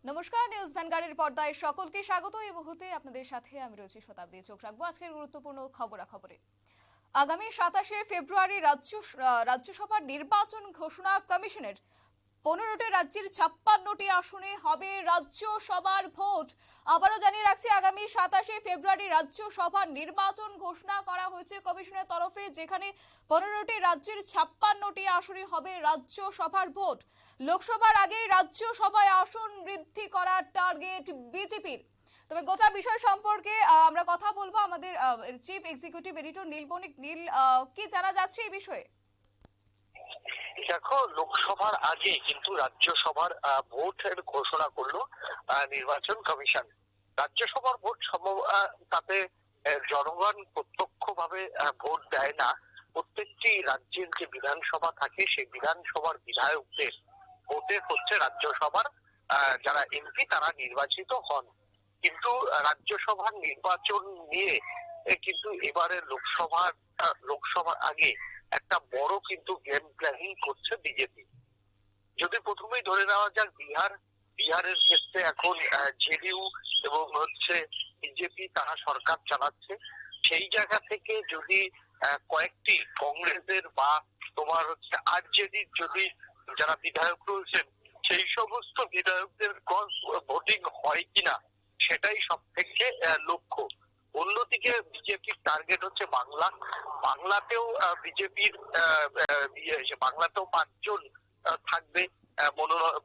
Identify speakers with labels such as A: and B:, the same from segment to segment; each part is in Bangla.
A: নমস্কার, নিউজ ভ্যানগার্ডের পর্দায় সকলকে স্বাগত। এই মুহূর্তে আপনাদের সাথে আমি রয়েছি শতাব্দী। চোখ রাখবো আজকের গুরুত্বপূর্ণ খবরাখবরে। আগামী 27শে ফেব্রুয়ারি রাজ্যসভার নির্বাচন ঘোষণা কমিশনের। 15টি রাজ্যের 56টি আসনে হবে রাজ্যসভার ভোট। আবারও জানিয়ে রাখছি, আগামী 27শে ফেব্রুয়ারি রাজ্যসভার নির্বাচন ঘোষণা করা হয়েছে কমিশনের তরফে, যেখানে 15টি রাজ্যের 56টি আসনে হবে রাজ্যসভার ভোট। লোকসভার আগে রাজ্যসভায় আসন বৃদ্ধি করার টার্গেট বিজেপির। তবে গোটা বিষয় সম্পর্কে আমরা কথা বলবো আমাদের চিফ এক্সিকিউটিভ এডিটর নীল বণিক। নীল, কি জানা যাচ্ছে এই বিষয়ে?
B: দেখো, লোকসভার আগে কিন্তু রাজ্যসভার ভোটের ঘোষণা করলো নির্বাচন কমিশন। রাজ্যসভার ভোট তাতে জনগণ প্রত্যক্ষভাবে ভোট দেয় না। প্রত্যেকটি রাজ্যের যে বিধানসভা থাকে সেই বিধানসভার বিধায়কদের ভোটে হচ্ছে রাজ্যসভার যারা এমপি তারা নির্বাচিত হন। কিন্তু রাজ্যসভার নির্বাচন নিয়ে কিন্তু এবারে লোকসভার আগে একটা বড় কিন্তু গেম প্ল্যানিং করছে বিজেপি। যদি প্রথমেই ধরে নেওয়া যাক বিহারের ক্ষেত্রে এখন জেডিইউ এবং হচ্ছে বিজেপি তারা সরকার চালাচ্ছে। সেই জায়গা থেকে যদি কয়েকটি কংগ্রেসের বা তোমার হচ্ছে আরজেডির যদি যারা বিধায়ক রয়েছেন সেই সমস্ত বিধায়কদের ক্রস ভোটিং হয় কিনা সেটাই সব থেকে লক্ষ্য। অন্যদিকে বিজেপির টার্গেট হচ্ছে বাংলাতেও বিজেপির বাংলাতেও 5 জন থাকবে,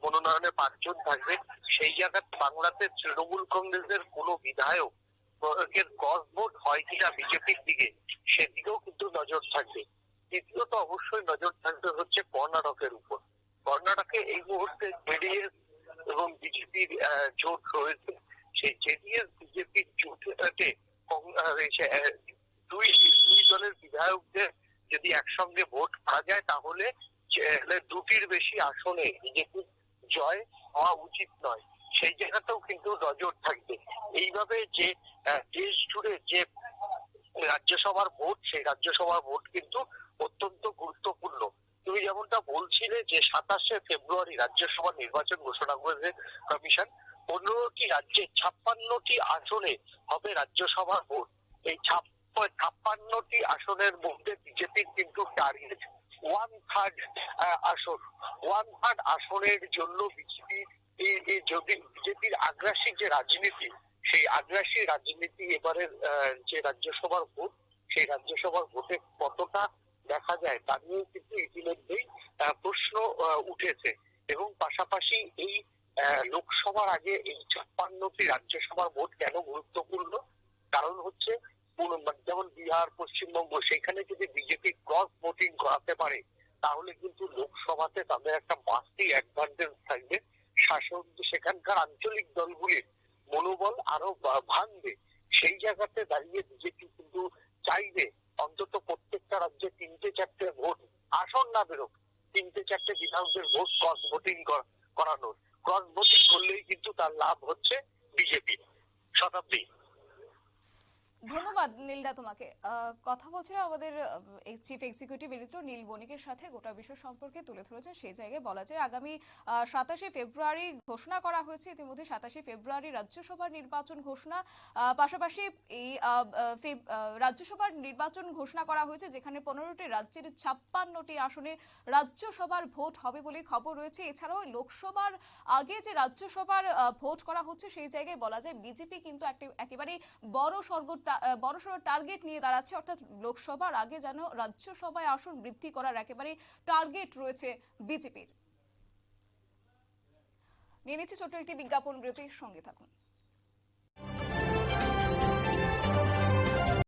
B: মনোনয়নে 5 জন থাকবে। সেই জায়গায় বাংলাতে তৃণমূল কংগ্রেসের কোন বিধায়ক ক্রস ভোট হয় কিনা বিজেপির দিকে সেদিকেও কিন্তু নজর থাকবে। দ্বিতীয়ত অবশ্যই নজর থাকবে হচ্ছে কর্ণাটকের উপর। কর্ণাটকে এই মুহূর্তে জেডিএস এবং বিজেপির জোট রয়েছে। সেই জেডিএস বিজেপির জোটে দুই দলের বিধায়কদের যদি একসঙ্গে ভোট করা যায় তাহলে দুটির বেশি আসনে বিজেপির জয় হওয়া উচিত নয়। সেই জায়গাতেও কিন্তু নজর থাকবে। এইভাবে যে দেশ জুড়ে যে রাজ্যসভার ভোট সেই রাজ্যসভার ভোট কিন্তু অত্যন্ত গুরুত্বপূর্ণ। তুমি যেমনটা বলছিলে যে 27শে ফেব্রুয়ারি রাজ্যসভার নির্বাচন ঘোষণা করেছে কমিশন। 15টি রাজ্যে 56টি আসনে হবে রাজ্যসভার ভোট। এই 56টি আসনের মধ্যে বিজেপির কিন্তু টার্গেট 1/3 আসন। 1/3 আসনের জন্য যদি বিজেপির আগ্রাসী যে রাজনীতি সেই আগ্রাসী রাজনীতি এবারের যে রাজ্যসভার ভোট সেই রাজ্যসভার ভোটে কতটা দেখা যায় তা নিয়ে কিন্তু ইতিমধ্যেই প্রশ্ন উঠেছে। এবং পাশাপাশি এই লোকসভার আগে এই 56টি রাজ্যসভার ভোট কেন গুরুত্বপূর্ণ, কারণ হচ্ছে যেমন বিহার, পশ্চিমবঙ্গ সেখানে যদি বিজেপি ক্রস ভোটিং করাতে পারে তাহলে কিন্তু লোকসভাতে তাদের একটা মাস্টি অ্যাডভান্টেজ থাকবে। শাসক সেখানকার আঞ্চলিক দলগুলির মনোবল আরো ভাঙবে। সেই জায়গাতে দাঁড়িয়ে বিজেপি কিন্তু চাইবে অন্তত প্রত্যেকটা রাজ্যে 3-4টে ভোট আসন না বেরোক, 3-4টে বিধায়কদের ভোট ক্রস ভোটিং করানোর। ক্রস ভোটিং করলেই কিন্তু তার লাভ হচ্ছে বিজেপি। শতাব্দী।
A: ধন্যবাদ নীলদা তোমাকে। কথা বলছিলাম আমাদের চিফ এক্সিকিউটিভ এডিটর নীল বণিকের সাথে। গোটা বিষয় সম্পর্কে তুলে ধরেছে। সেই জায়গায় বলা যায় আগামী 27শে ফেব্রুয়ারি ঘোষণা করা হয়েছে ইতিমধ্যে। 27শে ফেব্রুয়ারি রাজ্যসভার নির্বাচন ঘোষণা। পাশাপাশি এই রাজ্যসভার নির্বাচন ঘোষণা করা হয়েছে, যেখানে 15টি রাজ্যের 56টি আসনে রাজ্যসভার ভোট হবে বলে খবর রয়েছে। এছাড়াও লোকসভার আগে যে রাজ্যসভার ভোট করা হচ্ছে সেই জায়গায় বলা যায় বিজেপি কিন্তু একেবারে বড়সড় টার্গেট নিয়ে দাঁড়াচ্ছে। অর্থাৎ লোকসভার আগে যেন রাজ্যসভায় আসন বৃদ্ধি করার একেবারে টার্গেট রয়েছে বিজেপির। নিয়ে নিচ্ছি ছোট্ট একটি বিজ্ঞাপন বিরতির, সঙ্গে থাকুন।